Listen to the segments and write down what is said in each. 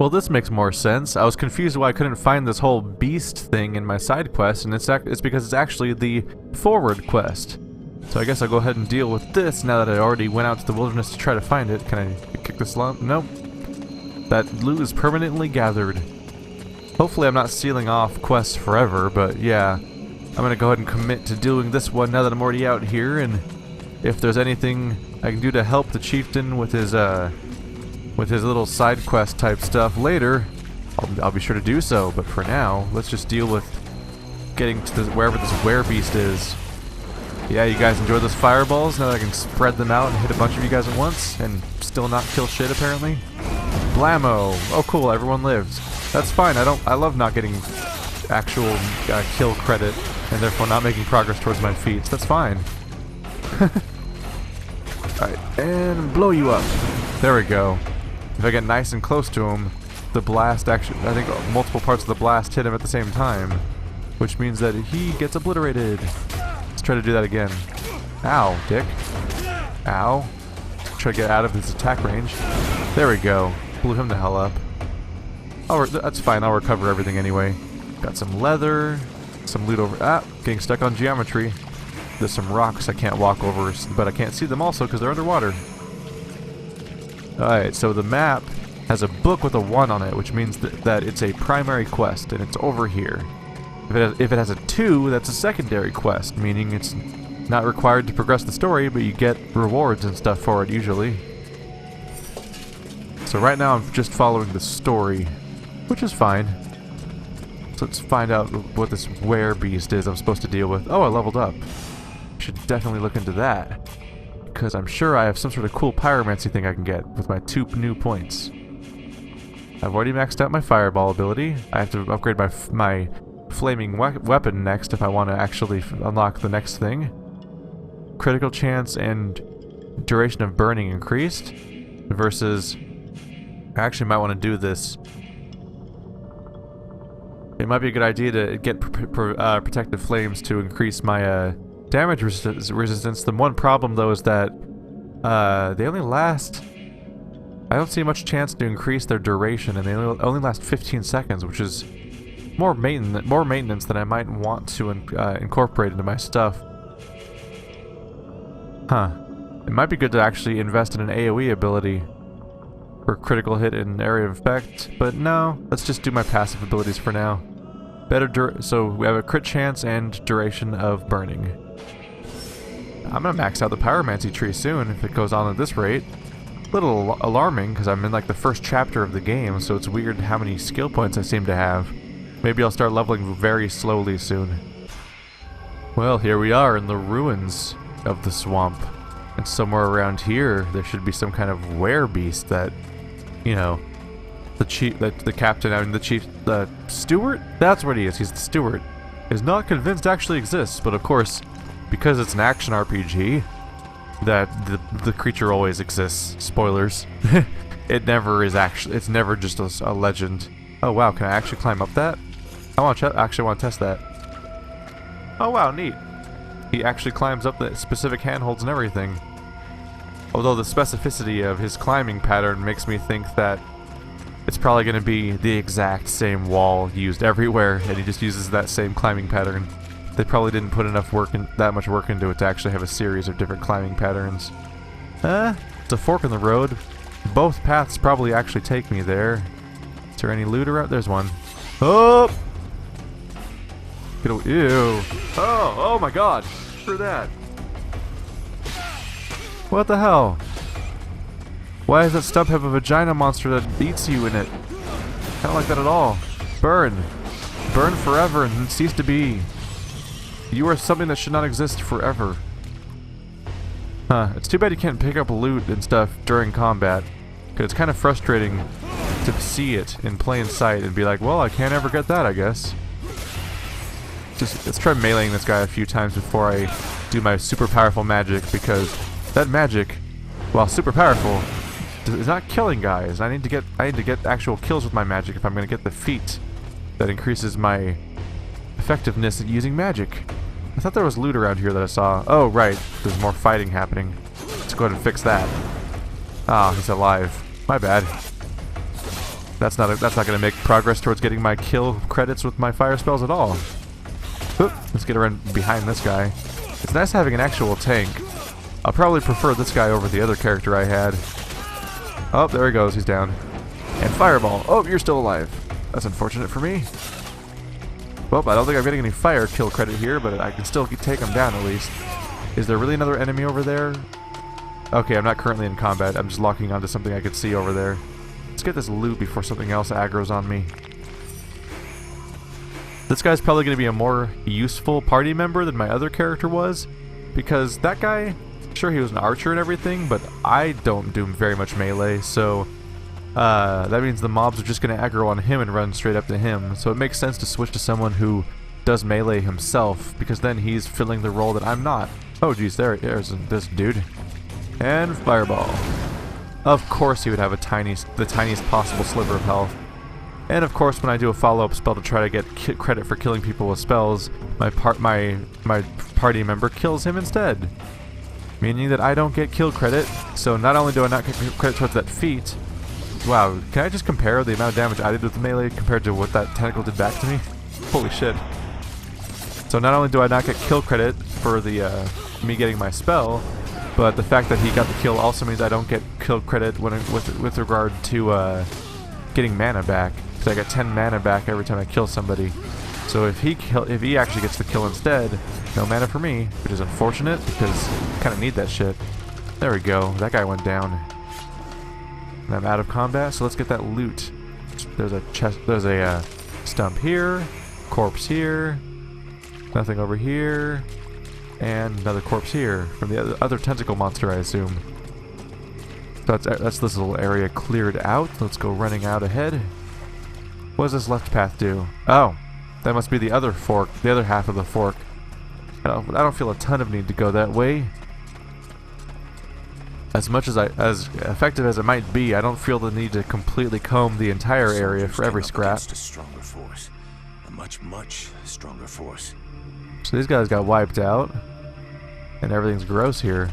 Well, this makes more sense. I was confused why I couldn't find this whole beast thing in my side quest, and it's because it's actually the forward quest. So I guess I'll go ahead and deal with this now that I already went out to the wilderness to try to find it. Can I kick this lump? Nope. That loot is permanently gathered. Hopefully I'm not sealing off quests forever, but yeah. I'm gonna go ahead and commit to doing this one now that I'm already out here, and if there's anything I can do to help the chieftain with his little side quest type stuff later, I'll be sure to do so. But for now, let's just deal with getting to wherever this Werebeast is. Yeah, you guys enjoy those fireballs? Now that I can spread them out and hit a bunch of you guys at once and still not kill shit apparently. Blammo! Oh cool, everyone lives. That's fine. I love not getting actual kill credit and therefore not making progress towards my feats. That's fine. Alright, and blow you up. There we go. If I get nice and close to him, the blast actually, I think multiple parts of the blast hit him at the same time, which means that he gets obliterated. Let's try to do that again. Ow, dick. Ow. Try to get out of his attack range. There we go. Blew him the hell up. Oh, that's fine. I'll recover everything anyway. Got some leather, some loot over. Ah, getting stuck on geometry. There's some rocks I can't walk over, but I can't see them also because they're underwater. Alright, so the map has a book with a 1 on it, which means that it's a primary quest, and it's over here. If it has a 2, that's a secondary quest, meaning it's not required to progress the story, but you get rewards and stuff for it usually. So right now I'm just following the story, which is fine. So let's find out what this Werebeast is I'm supposed to deal with. Oh, I leveled up. Should definitely look into that, because I'm sure I have some sort of cool pyromancy thing I can get with my 2 new points. I've already maxed out my fireball ability. I have to upgrade my flaming weapon next if I want to actually unlock the next thing. Critical chance and duration of burning increased versus... I actually might want to do this. It might be a good idea to get protective flames to increase my damage resistance. The one problem though is that they only last... I don't see much chance to increase their duration, and they only last 15 seconds, which is more maintenance than I might want to incorporate into my stuff. Huh. It might be good to actually invest in an AoE ability for critical hit and area of effect, but no, let's just do my passive abilities for now. So we have a crit chance and duration of burning. I'm gonna max out the pyromancy tree soon if it goes on at this rate. A little alarming because I'm in like the first chapter of the game, so it's weird how many skill points I seem to have. Maybe I'll start leveling very slowly soon. Well, here we are in the ruins of the swamp. And somewhere around here, there should be some kind of werebeast that, you know, the captain, I mean the chief, the steward? That's what he is, he's the steward. Is not convinced actually exists, but of course, because it's an action RPG, that the creature always exists. Spoilers. It never is actually, it's never just a legend. Oh wow, can I actually climb up that? I actually want to test that. Oh wow, neat. He actually climbs up the specific handholds and everything. Although the specificity of his climbing pattern makes me think that it's probably going to be the exact same wall used everywhere, and he just uses that same climbing pattern. They probably didn't put enough that much work into it to actually have a series of different climbing patterns. It's a fork in the road. Both paths probably actually take me there. Is there any loot around? There's one. Oh! Get away. Ew. Oh my god. For that. What the hell? Why does that stump have a vagina monster that eats you in it? I don't like that at all. Burn. Burn forever and cease to be. You are something that should not exist forever. Huh. It's too bad you can't pick up loot and stuff during combat. Because it's kind of frustrating to see it in plain sight and be like, well, I can't ever get that, I guess. Let's try meleeing this guy a few times before I do my super powerful magic, because that magic, while super powerful, is not killing guys. I need to get actual kills with my magic if I'm going to get the feat that increases my effectiveness at using magic. I thought there was loot around here that I saw. Oh right, there's more fighting happening. Let's go ahead and fix that. Ah, he's alive. My bad. That's not going to make progress towards getting my kill credits with my fire spells at all. Oop, let's get around behind this guy. It's nice having an actual tank. I'll probably prefer this guy over the other character I had. Oh, there he goes. He's down. And fireball. Oh, you're still alive. That's unfortunate for me. Well, I don't think I'm getting any fire kill credit here, but I can still take him down at least. Is there really another enemy over there? Okay, I'm not currently in combat. I'm just locking onto something I could see over there. Let's get this loot before something else aggroes on me. This guy's probably going to be a more useful party member than my other character was, because that guy, sure he was an archer and everything, but I don't do very much melee, so that means the mobs are just going to aggro on him and run straight up to him. So it makes sense to switch to someone who does melee himself, because then he's filling the role that I'm not. Oh geez, there's this dude. And fireball. Of course he would have the tiniest possible sliver of health. And of course when I do a follow-up spell to try to get credit for killing people with spells, my party member kills him instead. Meaning that I don't get kill credit, so not only do I not get credit towards that feat. Wow, can I just compare the amount of damage I did with the melee compared to what that tentacle did back to me? Holy shit. So not only do I not get kill credit for the me getting my spell, but the fact that he got the kill also means I don't get kill credit with regard to getting mana back, because I get 10 mana back every time I kill somebody. So if he actually gets the kill instead, no mana for me, which is unfortunate because I kind of need that shit. There we go. That guy went down. And I'm out of combat, so let's get that loot. There's a chest. There's a stump here, corpse here, nothing over here, and another corpse here from the other tentacle monster, I assume. So that's this little area cleared out. Let's go running out ahead. What does this left path do? Oh, that must be the other fork, the other half of the fork. I don't feel a ton of need to go that way. As effective as it might be, I don't feel the need to completely comb the entire area for every scrap. A stronger force, a much stronger force. So these guys got wiped out, and everything's gross here.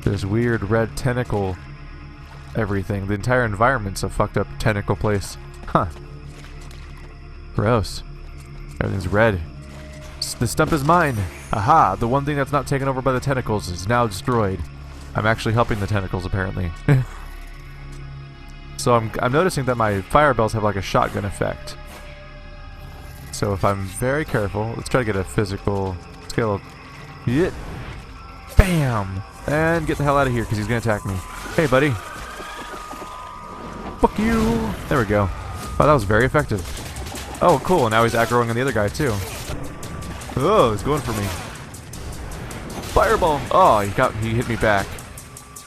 There's weird red tentacle everything. The entire environment's a fucked up tentacle place. Huh. Gross. Everything's red. The stump is mine. Aha! The one thing that's not taken over by the tentacles is now destroyed. I'm actually helping the tentacles, apparently. So I'm noticing that my firebells have like a shotgun effect. So if I'm very careful, let's try to get a physical skill. Yeah. Bam! And get the hell out of here, because he's going to attack me. Hey, buddy. Fuck you! There we go. Wow, that was very effective. Oh, cool. Now he's aggroing on the other guy, too. Oh, he's going for me. Fireball! Oh, he hit me back.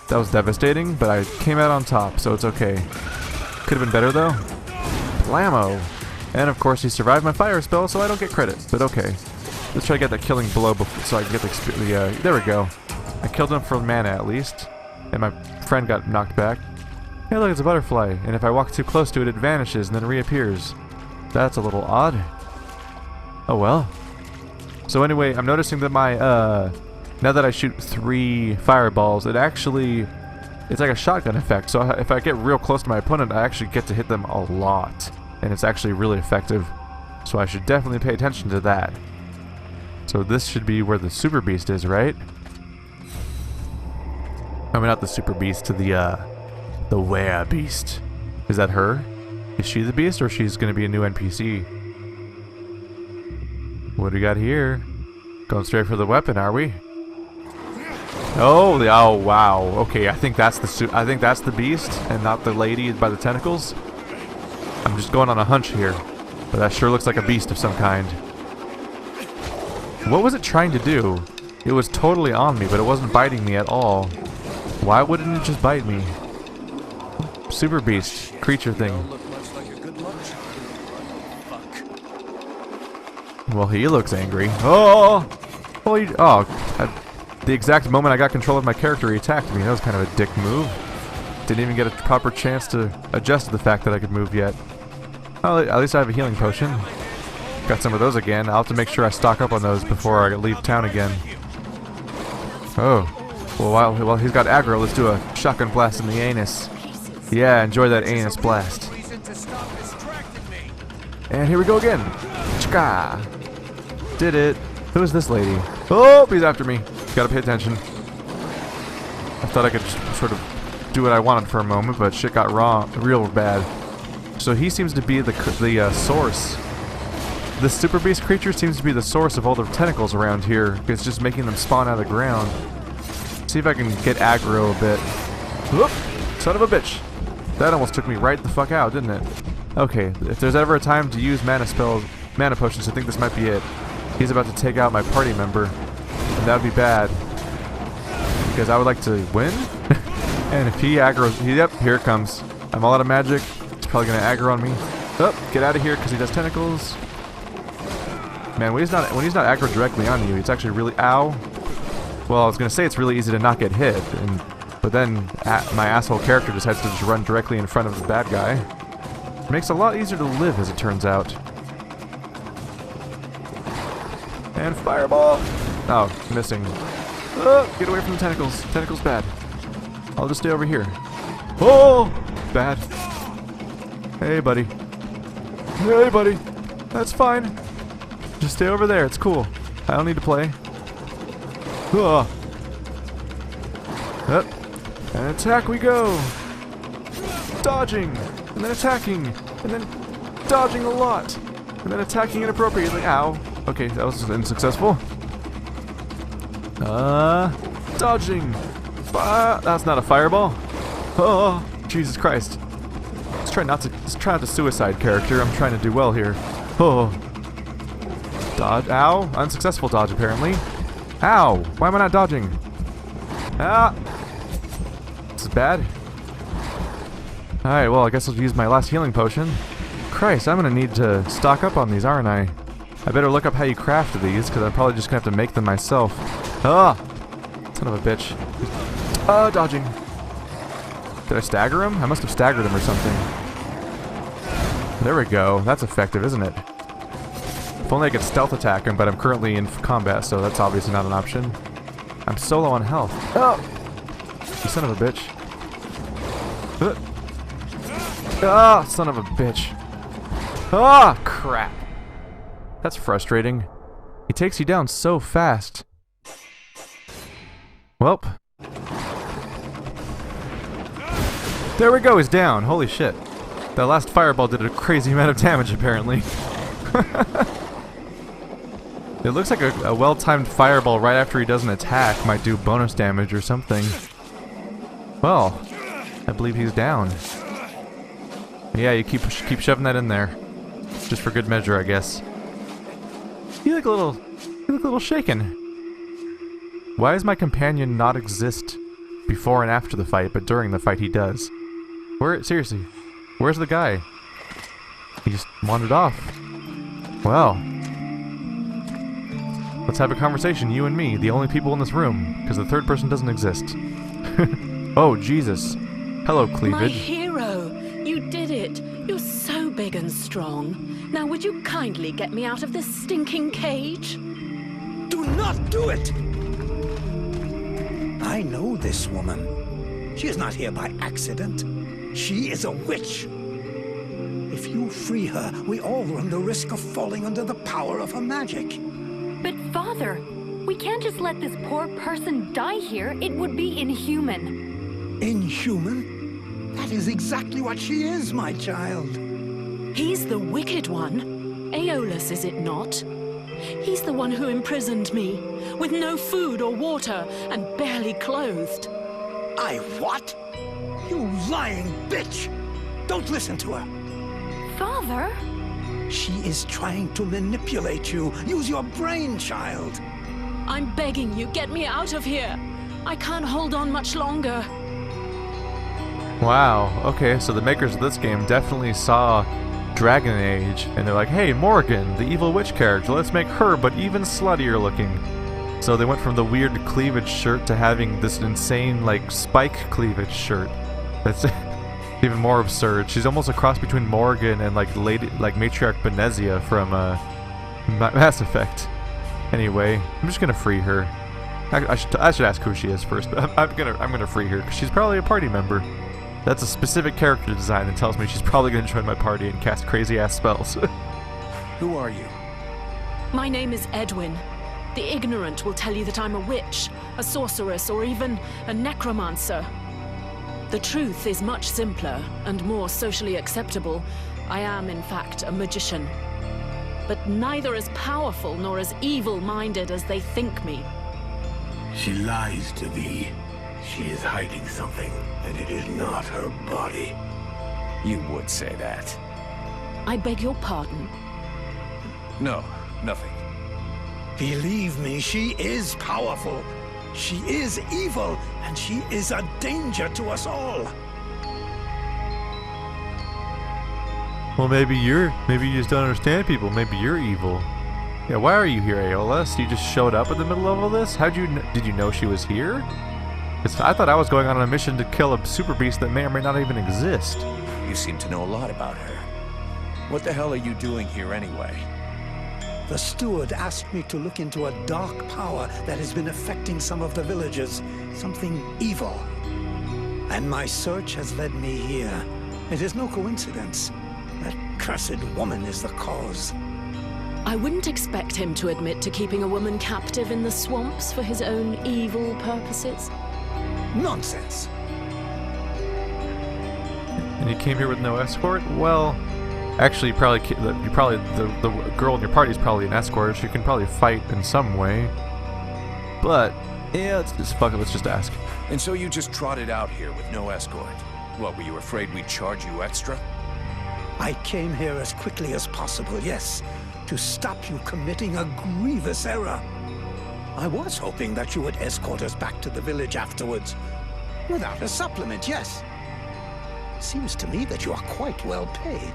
That was devastating, but I came out on top, so it's okay. Could have been better, though. Blammo! And of course, he survived my fire spell, so I don't get credit, but okay. Let's try to get that killing blow before, so I can get the there we go. I killed him for mana, at least. And my friend got knocked back. Hey, look, it's a butterfly, and if I walk too close to it, it vanishes and then reappears. That's a little odd. Oh well. So anyway, I'm noticing that my, now that I shoot 3 fireballs, it's like a shotgun effect. So if I get real close to my opponent, I actually get to hit them a lot. And it's actually really effective. So I should definitely pay attention to that. So this should be where the super beast is, right? I mean, not the super beast, to the Werebeast. Is that her? Is she the beast, or she's going to be a new NPC? What do we got here? Going straight for the weapon, are we? Oh, oh wow. Okay, I think that's the beast, and not the lady by the tentacles. I'm just going on a hunch here, but that sure looks like a beast of some kind. What was it trying to do? It was totally on me, but it wasn't biting me at all. Why wouldn't it just bite me? Super beast, creature thing. Well, he looks angry. Oh! The exact moment I got control of my character, he attacked me. That was kind of a dick move. Didn't even get a proper chance to adjust to the fact that I could move yet. Well, at least I have a healing potion. Got some of those again. I'll have to make sure I stock up on those before I leave town again. Oh. Well, while he's got aggro, let's do a shotgun blast in the anus. Yeah, enjoy that anus blast. Stop distracting me. And here we go again. Chka. Did it. Who is this lady? Oh, he's after me. Gotta pay attention. I thought I could just sort of do what I wanted for a moment, but shit got wrong, real bad. So he seems to be the source. This super beast creature seems to be the source of all the tentacles around here. It's just making them spawn out of the ground. See if I can get aggro a bit. Whoop! Son of a bitch. That almost took me right the fuck out, didn't it? Okay, if there's ever a time to use mana potions, I think this might be it. He's about to take out my party member, and that would be bad. Because I would like to win? And if he aggroes... Yep, here it comes. I'm all out of magic. He's probably going to aggro on me. Oh, get out of here because he does tentacles. Man, when he's not aggro directly on you, it's actually really... Ow. Well, I was going to say it's really easy to not get hit, but then my asshole character decides to just run directly in front of the bad guy. It makes it a lot easier to live, as it turns out. And fireball! Oh, missing. Oh, get away from the tentacles. Tentacles bad. I'll just stay over here. Oh! Bad. Hey, buddy. Hey, buddy. That's fine. Just stay over there. It's cool. I don't need to play. Oh. Up. And attack we go. Dodging. And then attacking. And then dodging a lot. And then attacking inappropriately. Ow. Okay, that was unsuccessful. Dodging. That's not a fireball. Oh, Jesus Christ. Let's try not to suicide character. I'm trying to do well here. Oh. Dodge. Ow. Unsuccessful dodge, apparently. Ow. Why am I not dodging? Ah. This is bad. Alright, well, I guess I'll use my last healing potion. Christ, I'm gonna need to stock up on these, aren't I? I better look up how you craft these, because I'm probably just gonna have to make them myself. Ah! Son of a bitch. Dodging. Did I stagger him? I must have staggered him or something. There we go. That's effective, isn't it? If only I could stealth attack him, but I'm currently in combat, so that's obviously not an option. I'm so low on health. Oh! You son of a bitch. Ah, son of a bitch. Ah, crap. That's frustrating. He takes you down so fast. Welp. There we go, he's down. Holy shit. That last fireball did a crazy amount of damage, apparently. It looks like a well-timed fireball right after he does an attack might do bonus damage or something. Well, I believe he's down. Yeah, you keep shoving that in there. Just for good measure, I guess. You look a little shaken. Why does my companion not exist before and after the fight, but during the fight he does? Seriously, where's the guy? He just wandered off. Well, let's have a conversation, you and me, the only people in this room, because the third person doesn't exist. Oh, Jesus. Hello, Cleavage. My hero! You did it! You're so big and strong. Now would you kindly get me out of this stinking cage? Do not do it! I know this woman. She is not here by accident. She is a witch. If you free her, we all run the risk of falling under the power of her magic. But Father, we can't just let this poor person die here. It would be inhuman. Inhuman? That is exactly what she is, my child. He's the wicked one. Aeolus, is it not? He's the one who imprisoned me, with no food or water, and barely clothed. I what? You lying bitch! Don't listen to her. Father? She is trying to manipulate you. Use your brain, child. I'm begging you, get me out of here. I can't hold on much longer. Wow, okay, so the makers of this game definitely saw Dragon Age, and they're like, hey, Morrigan, the evil witch character, let's make her but even sluttier looking. So they went from the weird cleavage shirt to having this insane, like, spike cleavage shirt. That's even more absurd. She's almost a cross between Morrigan and, like, Matriarch Benezia from Mass Effect. Anyway, I'm just gonna free her. I should ask who she is first, but I'm gonna free her, because she's probably a party member. That's a specific character design that tells me she's probably going to join my party and cast crazy-ass spells. Who are you? My name is Edwen. The ignorant will tell you that I'm a witch, a sorceress, or even a necromancer. The truth is much simpler and more socially acceptable. I am, in fact, a magician. But neither as powerful nor as evil-minded as they think me. She lies to thee. She is hiding something, and it is not her body. You would say that. I beg your pardon. No, nothing. Believe me, she is powerful. She is evil, and she is a danger to us all. Well, maybe you just don't understand people. Maybe you're evil. Yeah, why are you here, Aeolus? You just showed up in the middle of all this? Did you know she was here? I thought I was going on a mission to kill a super beast that may or may not even exist. You seem to know a lot about her. What the hell are you doing here anyway? The steward asked me to look into a dark power that has been affecting some of the villagers. Something evil. And my search has led me here. It is no coincidence. That cursed woman is the cause. I wouldn't expect him to admit to keeping a woman captive in the swamps for his own evil purposes. Nonsense. And you came here with no escort? Well, actually, the girl in your party is probably an escort. She can probably fight in some way. But yeah, let's just ask. And so you just trotted out here with no escort? What, were you afraid we'd charge you extra? I came here as quickly as possible, yes, to stop you committing a grievous error. I was hoping that you would escort us back to the village afterwards. Without a supplement, yes. Seems to me that you are quite well paid.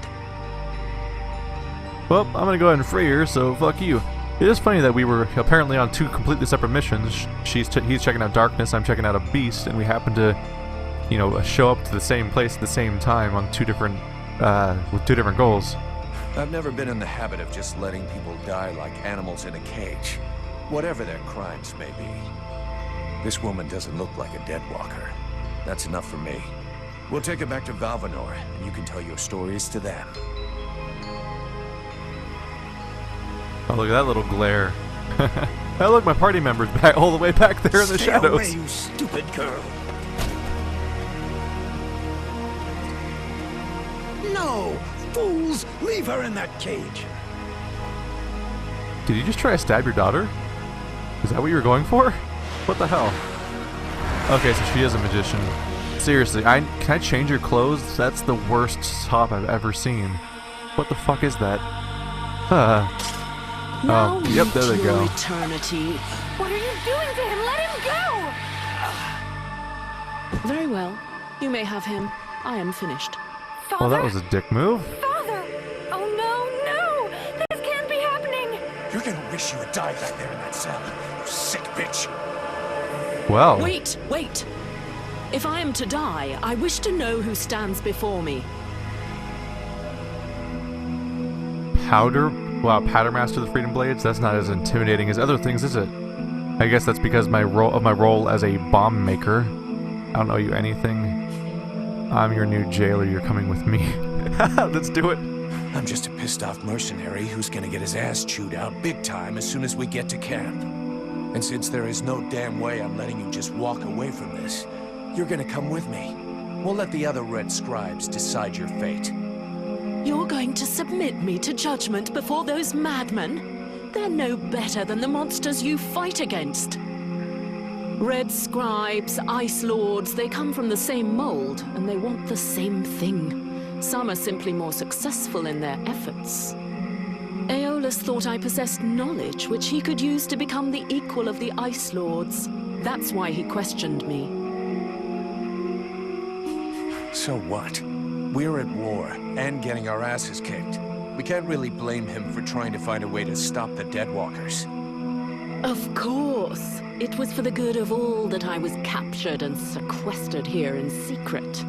Well, I'm gonna go ahead and free her, so fuck you. It is funny that we were apparently on two completely separate missions. He's checking out darkness, I'm checking out a beast, and we happen to, show up to the same place at the same time on with two different goals. I've never been in the habit of just letting people die like animals in a cage, whatever their crimes may be. This woman doesn't look like a dead walker. That's enough for me. We'll take her back to Valvanor, and you can tell your stories to them. Oh, look at that little glare. Oh, look, my party member's back all the way back there in the shadows. Stay away, you stupid girl. No! Fools! Leave her in that cage! Did you just try to stab your daughter? Is that what you were going for? What the hell? Okay, so she is a magician. Seriously, can I change your clothes? That's the worst top I've ever seen. What the fuck is that? Now yep, there they go. Eternity. What are you doing to him? Let him go! Very well. You may have him. I am finished. Father? Well, that was a dick move. Father! Oh no, no! This can't be happening! You're gonna wish you had died back there in that cell, you sick bitch! Well. Wait! If I am to die, I wish to know who stands before me. Powdermaster of the Freedom Blades? That's not as intimidating as other things, is it? I guess that's because my role as a bomb maker. I don't owe you anything. I'm your new jailer, you're coming with me. Let's do it. I'm just a pissed off mercenary who's gonna get his ass chewed out big time as soon as we get to camp. And since there is no damn way I'm letting you just walk away from this, you're gonna come with me. We'll let the other red scribes decide your fate. You're going to submit me to judgment before those madmen? They're no better than the monsters you fight against. Red scribes, ice lords, they come from the same mold, and they want the same thing. Some are simply more successful in their efforts. Aeolus thought I possessed knowledge which he could use to become the equal of the ice lords. That's why he questioned me. So what? We're at war, and getting our asses kicked. We can't really blame him for trying to find a way to stop the Deadwalkers. Of course. It was for the good of all that I was captured and sequestered here in secret.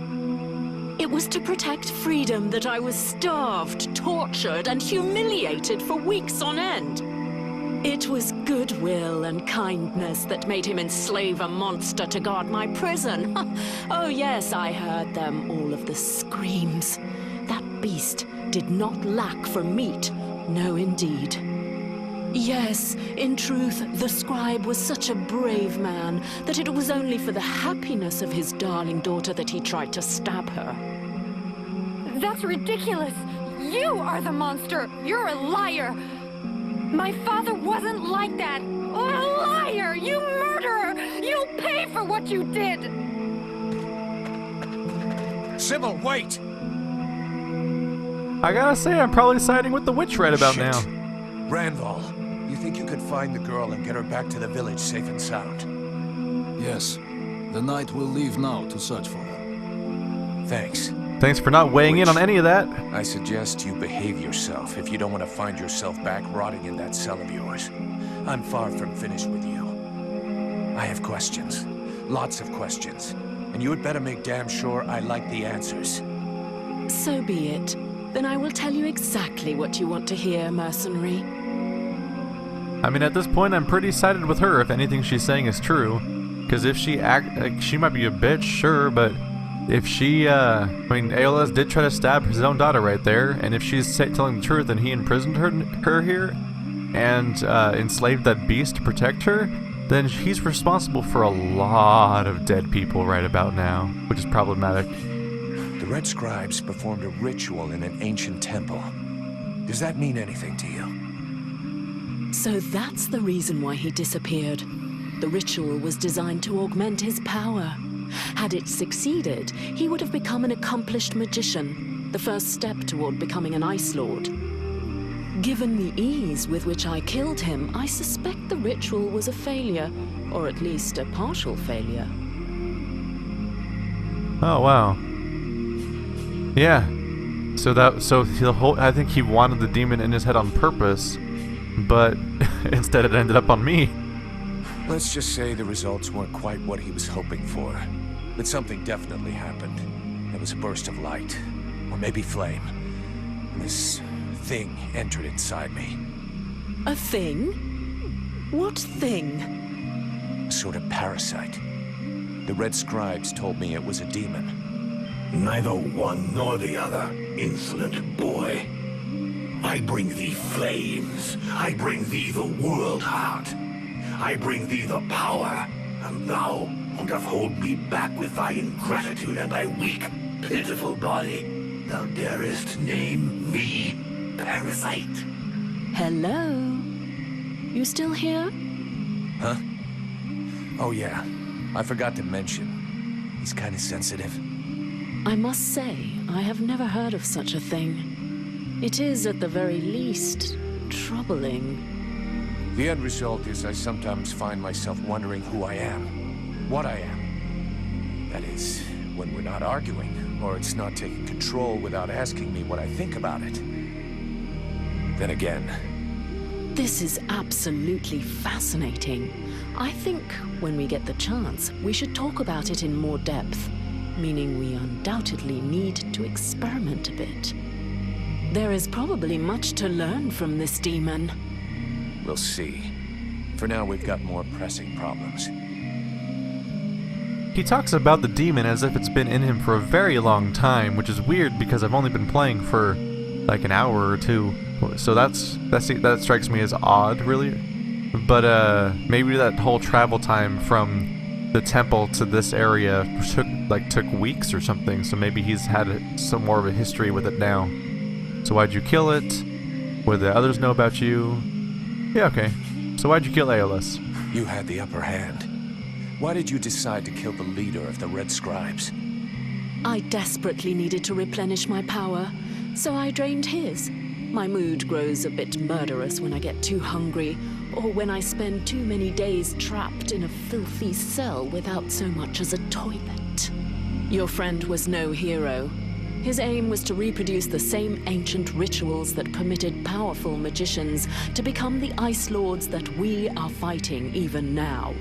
It was to protect freedom that I was starved, tortured, and humiliated for weeks on end. It was goodwill and kindness that made him enslave a monster to guard my prison. Oh yes, I heard them, all of the screams. That beast did not lack for meat. No, indeed. Yes, in truth, the scribe was such a brave man that it was only for the happiness of his darling daughter that he tried to stab her. That's ridiculous! You are the monster! You're a liar! My father wasn't like that! A liar! You murderer! You'll pay for what you did! Sybil, wait! I gotta say, I'm probably siding with the witch right about Shit. now. Randall, you think you could find the girl and get her back to the village safe and sound? Yes. The knight will leave now to search for her. Thanks. Thanks for not weighing in on any of that. I suggest you behave yourself if you don't want to find yourself back rotting in that cell of yours. I'm far from finished with you. I have questions. Lots of questions. And you had better make damn sure I like the answers. So be it. Then I will tell you exactly what you want to hear, mercenary. I mean, at this point, I'm pretty sided with her if anything she's saying is true. Because if she she might be a bitch, sure, but if she, I mean, ALS did try to stab his own daughter right there, and if she's telling the truth and he imprisoned her here, and enslaved that beast to protect her, then he's responsible for a lot of dead people right about now, which is problematic. The Red Scribes performed a ritual in an ancient temple. Does that mean anything to you? So that's the reason why he disappeared. The ritual was designed to augment his power. Had it succeeded, he would have become an accomplished magician, the first step toward becoming an Ice Lord. Given the ease with which I killed him, I suspect the ritual was a failure, or at least a partial failure. Oh, wow. Yeah. So the whole, I think he wanted the demon in his head on purpose, but instead it ended up on me. Let's just say the results weren't quite what he was hoping for. But something definitely happened. There was a burst of light, or maybe flame. And this thing entered inside me. A thing? What thing? A sort of parasite. The Red Scribes told me it was a demon. Neither one nor the other, insolent boy. I bring thee flames. I bring thee the world heart. I bring thee the power, and thou wouldst hold me back with thy ingratitude and thy weak, pitiful body. Thou darest name me parasite. Hello? You still here? Huh? Oh yeah, I forgot to mention. He's kind of sensitive. I must say, I have never heard of such a thing. It is, at the very least, troubling. The end result is I sometimes find myself wondering who I am, what I am. That is, when we're not arguing, or it's not taking control without asking me what I think about it. Then again... This is absolutely fascinating. I think, when we get the chance, we should talk about it in more depth, meaning we undoubtedly need to experiment a bit. There is probably much to learn from this demon. We'll see. For now, we've got more pressing problems. He talks about the demon as if it's been in him for a very long time, which is weird because I've only been playing for like an hour or two. So that strikes me as odd, really. But maybe that whole travel time from the temple to this area took weeks or something. So maybe he's had some more of a history with it now. So why'd you kill it? What did the others know about you? Yeah, okay. So why'd you kill ALS? You had the upper hand. Why did you decide to kill the leader of the Red Scribes? I desperately needed to replenish my power, so I drained his. My mood grows a bit murderous when I get too hungry, or when I spend too many days trapped in a filthy cell without so much as a toilet. Your friend was no hero. His aim was to reproduce the same ancient rituals that permitted powerful magicians to become the Ice Lords that we are fighting even now.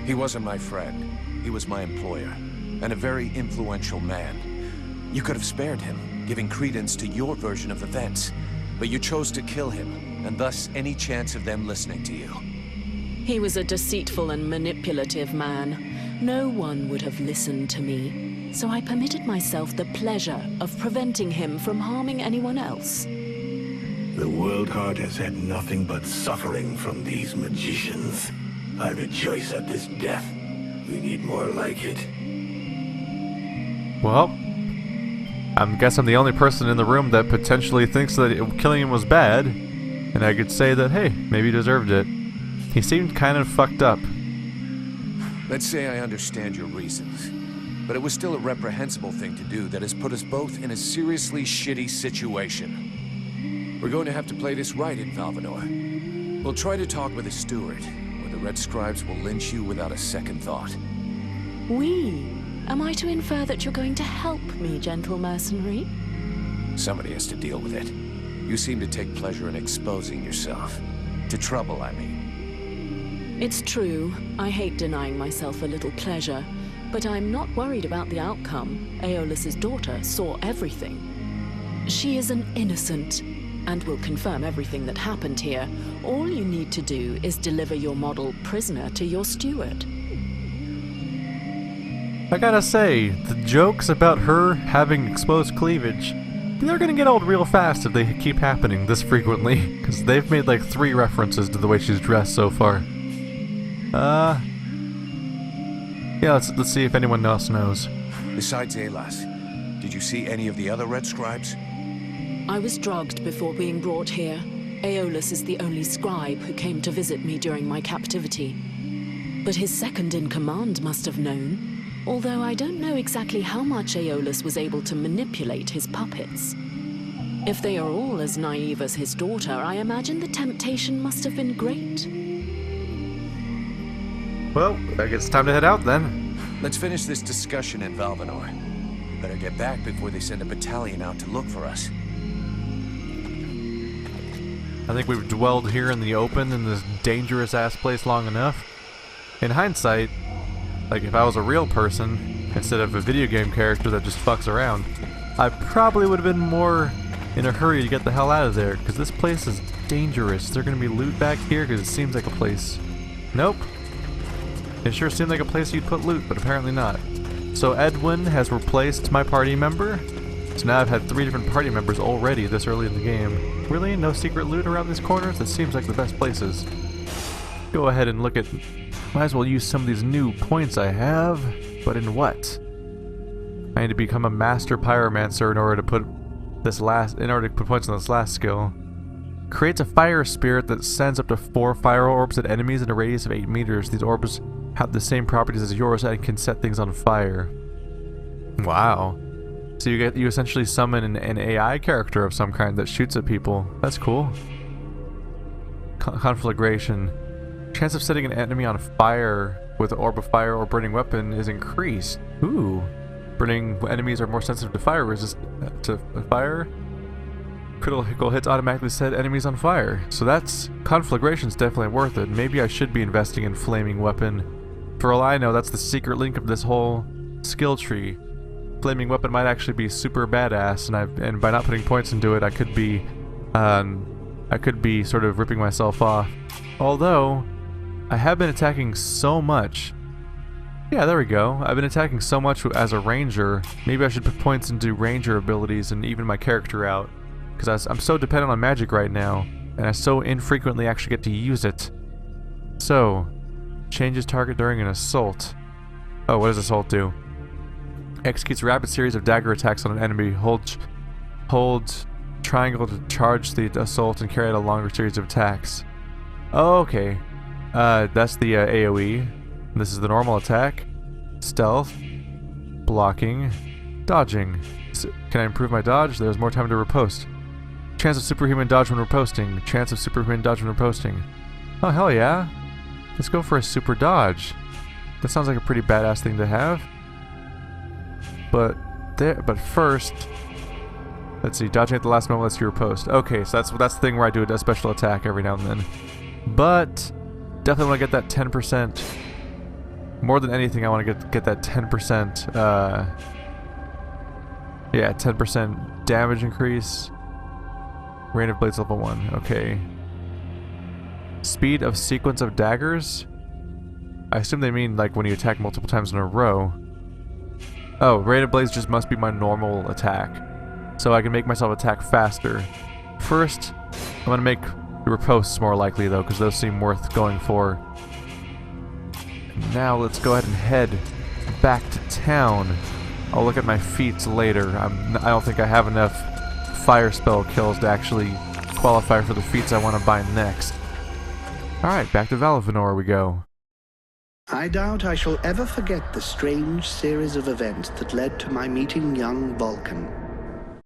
He wasn't my friend. He was my employer, and a very influential man. You could have spared him, giving credence to your version of events, but you chose to kill him, and thus any chance of them listening to you. He was a deceitful and manipulative man. No one would have listened to me, so I permitted myself the pleasure of preventing him from harming anyone else. The World Heart has had nothing but suffering from these magicians. I rejoice at this death. We need more like it. Well, I guess I'm the only person in the room that potentially thinks that killing him was bad, and I could say that, hey, maybe he deserved it. He seemed kind of fucked up. Let's say I understand your reasons, but it was still a reprehensible thing to do that has put us both in a seriously shitty situation. We're going to have to play this right in Valvanor. We'll try to talk with the steward, where the Red Scribes will lynch you without a second thought. We? Am I to infer that you're going to help me, gentle mercenary? Somebody has to deal with it. You seem to take pleasure in exposing yourself. To trouble, I mean. It's true. I hate denying myself a little pleasure, but I'm not worried about the outcome. Aeolus's daughter saw everything. She is an innocent, and will confirm everything that happened here. All you need to do is deliver your model prisoner to your steward. I gotta say, the jokes about her having exposed cleavage, they're gonna get old real fast if they keep happening this frequently, because they've made like 3 references to the way she's dressed so far. Yeah, let's see if anyone else knows. Besides Alas, did you see any of the other Red Scribes? I was drugged before being brought here. Aeolus is the only scribe who came to visit me during my captivity. But his second-in-command must have known, although I don't know exactly how much Aeolus was able to manipulate his puppets. If they are all as naive as his daughter, I imagine the temptation must have been great. Well, I guess it's time to head out then. Let's finish this discussion in Valvanor. Better get back before they send a battalion out to look for us. I think we've dwelled here in the open in this dangerous-ass place long enough. In hindsight, like if I was a real person, instead of a video game character that just fucks around, I probably would have been more in a hurry to get the hell out of there, because this place is dangerous. Is there going to be loot back here? Because it seems like a place... Nope. It sure seemed like a place you'd put loot, but apparently not. So Edwen has replaced my party member. So now I've had 3 different party members already this early in the game. Really? No secret loot around these corners? That seems like the best places. Go ahead and look at... Might as well use some of these new points I have. But in what? I need to become a master pyromancer in order to put points on this last skill. Creates a fire spirit that sends up to 4 fire orbs at enemies in a radius of 8 meters. These orbs have the same properties as yours and can set things on fire. Wow. So you essentially summon an AI character of some kind that shoots at people. That's cool. Conflagration. Chance of setting an enemy on fire with an orb of fire or burning weapon is increased. Ooh. Burning enemies are more sensitive to fire fire. Critical hits automatically set enemies on fire. So that's... Conflagration's definitely worth it. Maybe I should be investing in flaming weapon. For all I know, that's the secret link of this whole skill tree. Flaming weapon might actually be super badass, and by not putting points into it, I could be sort of ripping myself off. Although, I have been attacking so much. Yeah, there we go. I've been attacking so much as a ranger. Maybe I should put points into ranger abilities and even my character out. Because I'm so dependent on magic right now, and I so infrequently actually get to use it. So, changes target during an assault. Oh, what does assault do? Executes a rapid series of dagger attacks on an enemy. Hold triangle to charge the assault and carry out a longer series of attacks. Oh, okay. That's the AoE. This is the normal attack. Stealth. Blocking. Dodging. Can I improve my dodge? There's more time to riposte. Chance of superhuman dodge when riposting. Chance of superhuman dodge when riposting. Oh, hell yeah. Let's go for a super dodge. That sounds like a pretty badass thing to have. But first, let's see. Dodging at the last moment lets you riposte. Okay, so that's the thing where I do a special attack every now and then. But definitely want to get that 10%. More than anything, I want to get that 10%. Yeah, 10% damage increase. Rain of Blades level 1. Okay. Speed of sequence of daggers? I assume they mean like when you attack multiple times in a row. Oh, Rate of Blaze just must be my normal attack. So I can make myself attack faster. First, I'm gonna make the riposts more likely though, because those seem worth going for. Now let's go ahead and head back to town. I'll look at my feats later. I don't think I have enough fire spell kills to actually qualify for the feats I want to buy next. Alright, back to Valvanor we go. I doubt I shall ever forget the strange series of events that led to my meeting young Vulcan.